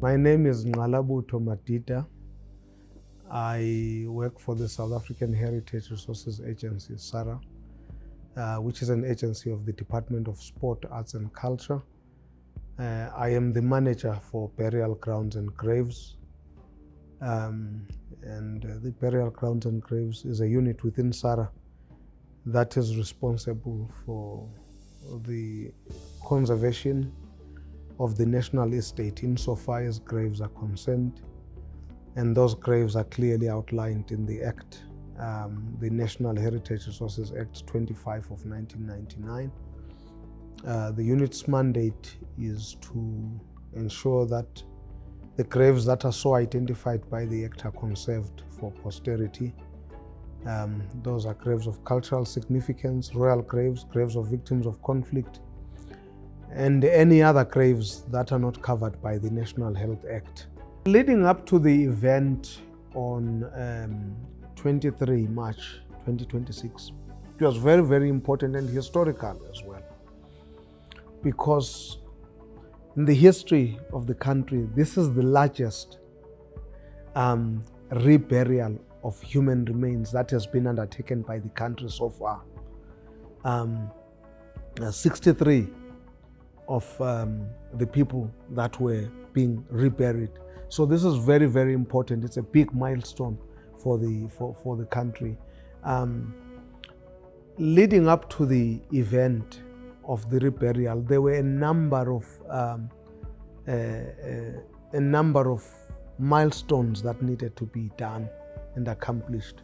My name is Madida. I work for the South African Heritage Resources Agency, SARA, which is an agency of the Department of Sport, Arts and Culture. I am the manager for Burial Grounds and Graves. The Burial Grounds and Graves is a unit within SARA that is responsible for the conservation of the national estate insofar as graves are concerned. And those graves are clearly outlined in the Act, the National Heritage Resources Act 25 of 1999. The unit's mandate is to ensure that the graves that are so identified by the Act are conserved for posterity. Those are graves of cultural significance, royal graves, graves of victims of conflict, and any other graves that are not covered by the National Health Act. Leading up to the event on 23 March 2026, it was very, very important and historical as well, because in the history of the country, this is the largest reburial of human remains that has been undertaken by the country so far. 63 of the people that were being reburied. So this is very, very important. It's a big milestone for the country. Leading up to the event of the reburial, there were a number of milestones that needed to be done and accomplished.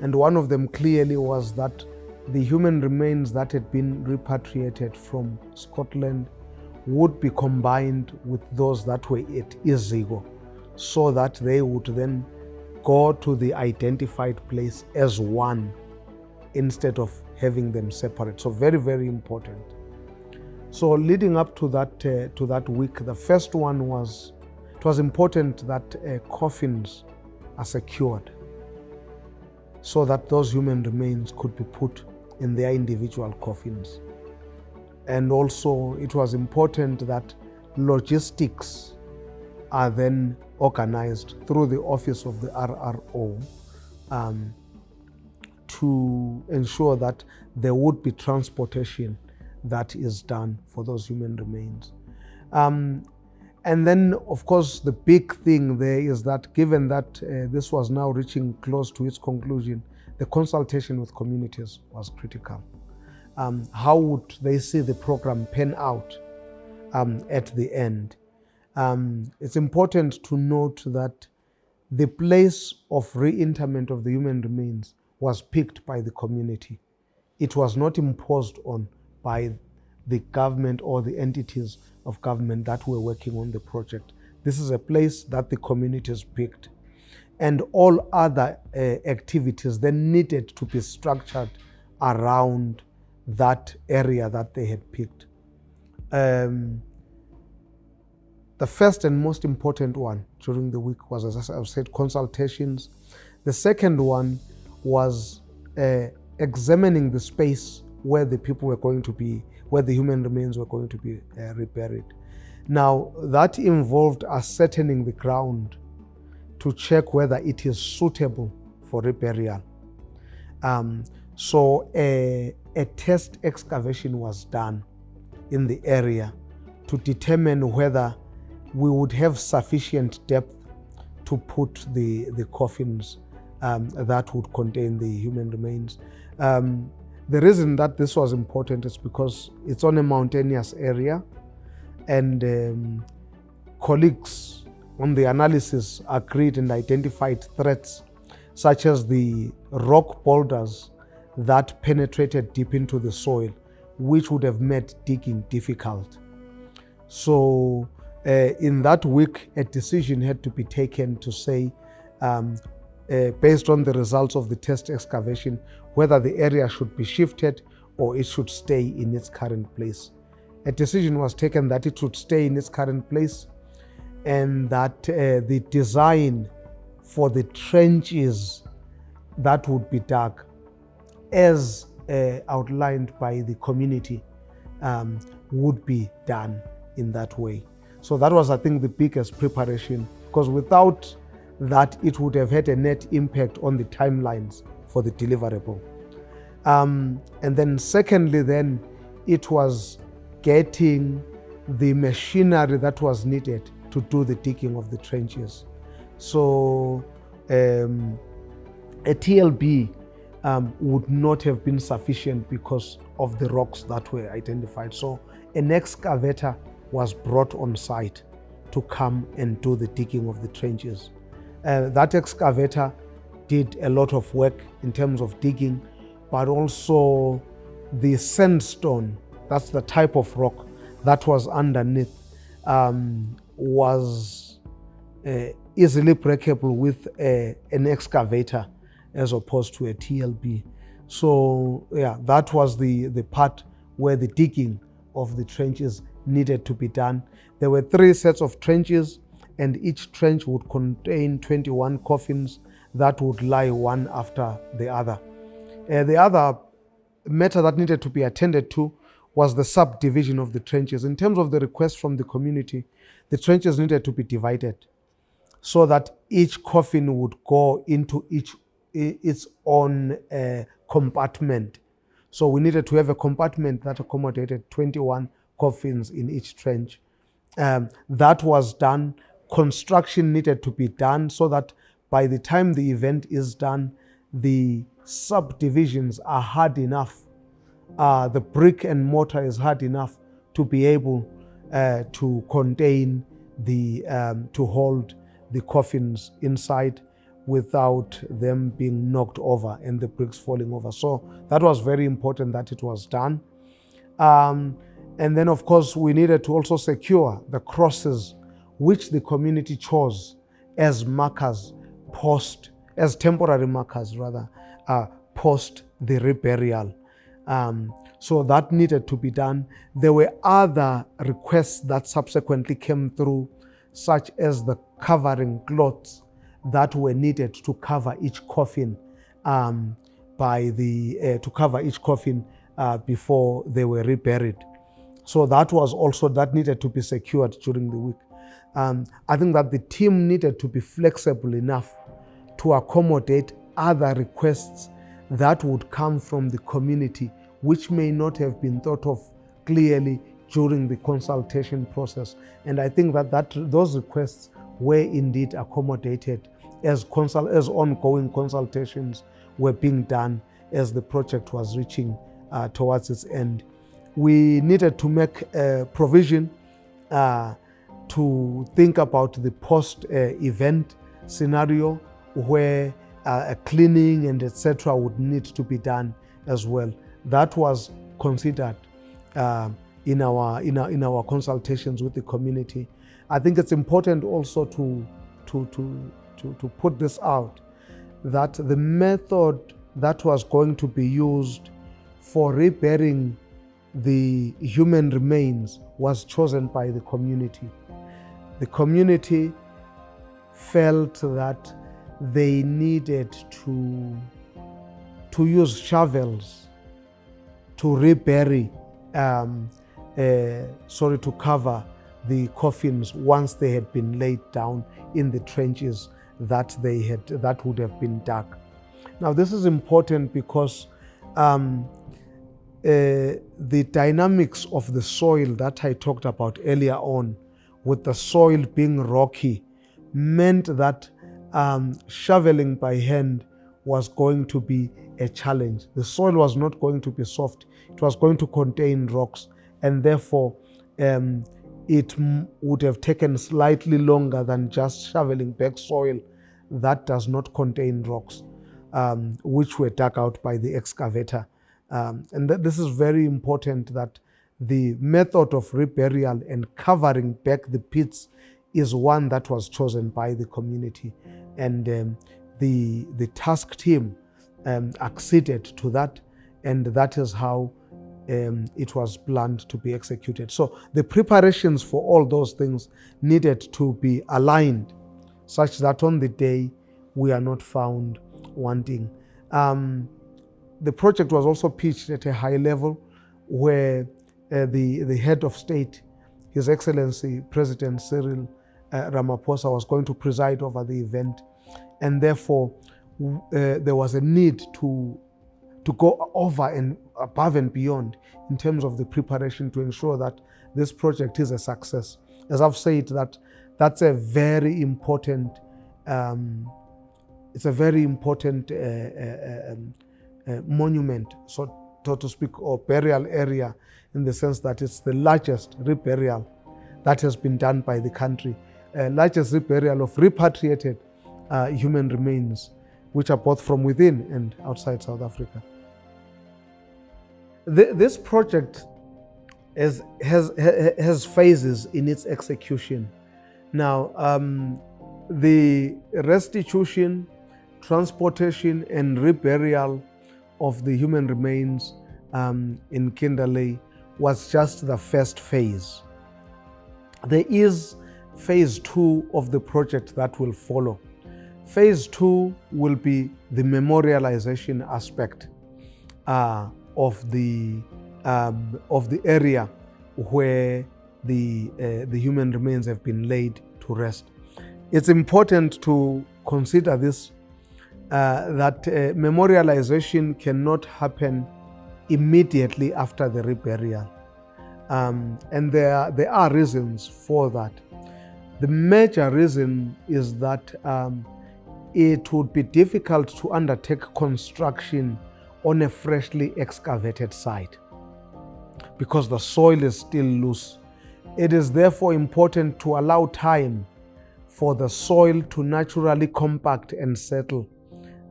And one of them clearly was that the human remains that had been repatriated from Scotland would be combined with those that were at Iziko, so that they would then go to the identified place as one instead of having them separate. So very, very important. So leading up to that week, the first one was, it was important that coffins are secured so that those human remains could be put in their individual coffins. And also it was important that logistics are then organized through the office of the RRO to ensure that there would be transportation that is done for those human remains. And then, of course, the big thing there is that given that this was now reaching close to its conclusion, the consultation with communities was critical. How would they see the program pan out at the end? It's important to note that the place of reinterment of the human remains was picked by the community. It was not imposed on by the government or the entities of government that were working on the project. This is a place that the communities picked. And all other activities then needed to be structured around that area that they had picked. The first and most important one during the week was, as I've said, consultations. The second one was examining the space where the people were going to be, where the human remains were going to be reburied. Now, that involved ascertaining the ground to check whether it is suitable for reburial. So a test excavation was done in the area to determine whether we would have sufficient depth to put the coffins that would contain the human remains. The reason that this was important is because it's on a mountainous area, and colleagues on the analysis agreed and identified threats such as the rock boulders that penetrated deep into the soil, which would have made digging difficult. So in that week, a decision had to be taken to say, based on the results of the test excavation, whether the area should be shifted or it should stay in its current place. A decision was taken that it should stay in its current place, and that the design for the trenches that would be dug, as outlined by the community, would be done in that way. So that was, I think, the biggest preparation, because without that, it would have had a net impact on the timelines for the deliverable. And then secondly, then it was getting the machinery that was needed to do the digging of the trenches. So a TLB would not have been sufficient because of the rocks that were identified. So an excavator was brought on site to come and do the digging of the trenches. That excavator did a lot of work in terms of digging, but also the sandstone, that's the type of rock that was underneath, was easily breakable with an excavator as opposed to a TLB. So yeah, that was the part where the digging of the trenches needed to be done. There were 3 sets of trenches, and each trench would contain 21 coffins that would lie one after the other. The other matter that needed to be attended to was the subdivision of the trenches. In terms of the request from the community, the trenches needed to be divided so that each coffin would go into its own compartment. So we needed to have a compartment that accommodated 21 coffins in each trench. That was done. Construction needed to be done so that by the time the event is done, the subdivisions are hard enough. The brick and mortar is hard enough to be able to contain to hold the coffins inside without them being knocked over and the bricks falling over. So that was very important that it was done. And then, of course, we needed to also secure the crosses which the community chose as markers as temporary markers rather, post the reburial. So that needed to be done. There were other requests that subsequently came through, such as the covering cloths that were needed to cover each coffin before they were reburied. So that needed to be secured during the week. I think that the team needed to be flexible enough to accommodate other requests that would come from the community, which may not have been thought of clearly during the consultation process. And I think that those requests were indeed accommodated as ongoing consultations were being done as the project was reaching towards its end. We needed to make a provision to think about the post-event scenario where a cleaning and etc. would need to be done as well. That was considered in our consultations with the community. I think it's important also to put this out, that the method that was going to be used for reburying the human remains was chosen by the community. The community felt that they needed to use shovels to rebury, to cover the coffins once they had been laid down in the trenches that would have been dug. Now, this is important because the dynamics of the soil that I talked about earlier on, with the soil being rocky, meant that shoveling by hand was going to be a challenge. The soil was not going to be soft. It was going to contain rocks, and therefore it would have taken slightly longer than just shoveling back soil that does not contain rocks, which were dug out by the excavator. And this is very important, that the method of reburial and covering back the pits is one that was chosen by the community. And the task team acceded to that, and that is how it was planned to be executed. So the preparations for all those things needed to be aligned such that on the day we are not found wanting. The project was also pitched at a high level, where the head of state His Excellency President Cyril Ramaphosa was going to preside over the event, and therefore there was a need to go over and above and beyond in terms of the preparation to ensure that this project is a success. As I've said, that's a very important, it's a very important monument, so to speak, or burial area, in the sense that it's the largest reburial that has been done by the country, largest reburial of repatriated human remains, which are both from within and outside South Africa. This project has phases in its execution. Now, the restitution, transportation, and reburial of the human remains in Kindalay was just the first phase. There is phase 2 of the project that will follow. Phase 2 will be the memorialization aspect of the area where the human remains have been laid to rest. It's important to consider this, that memorialization cannot happen immediately after the reburial. And there are reasons for that. The major reason is that it would be difficult to undertake construction on a freshly excavated site because the soil is still loose. It is therefore important to allow time for the soil to naturally compact and settle.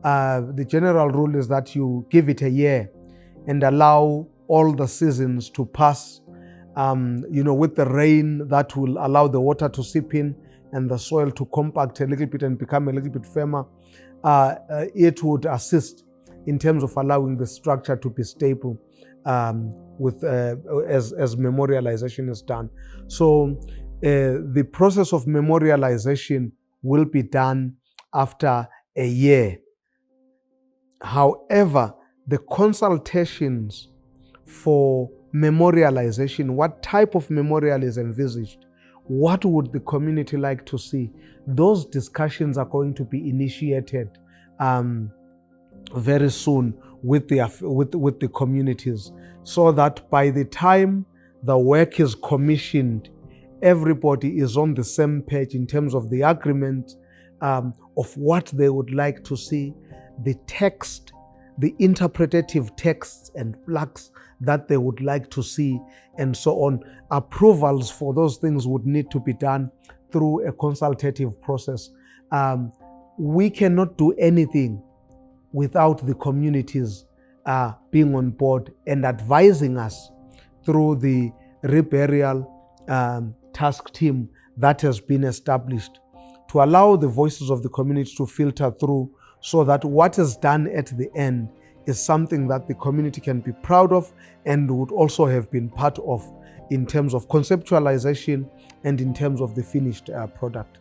The general rule is that you give it a year and allow all the seasons to pass, with the rain that will allow the water to seep in and the soil to compact a little bit and become a little bit firmer. It would assist in terms of allowing the structure to be stable as memorialization is done. So the process of memorialization will be done after a year. However, the consultations for memorialization, what type of memorial is envisaged, what would the community like to see, those discussions are going to be initiated very soon with the communities, so that by the time the work is commissioned, everybody is on the same page in terms of the agreement of what they would like to see, the text, the interpretative texts and plaques that they would like to see, and so on. Approvals for those things would need to be done through a consultative process. We cannot do anything without the communities being on board and advising us through the Reburial task team that has been established, to allow the voices of the community to filter through, so that what is done at the end is something that the community can be proud of and would also have been part of in terms of conceptualization and in terms of the finished product.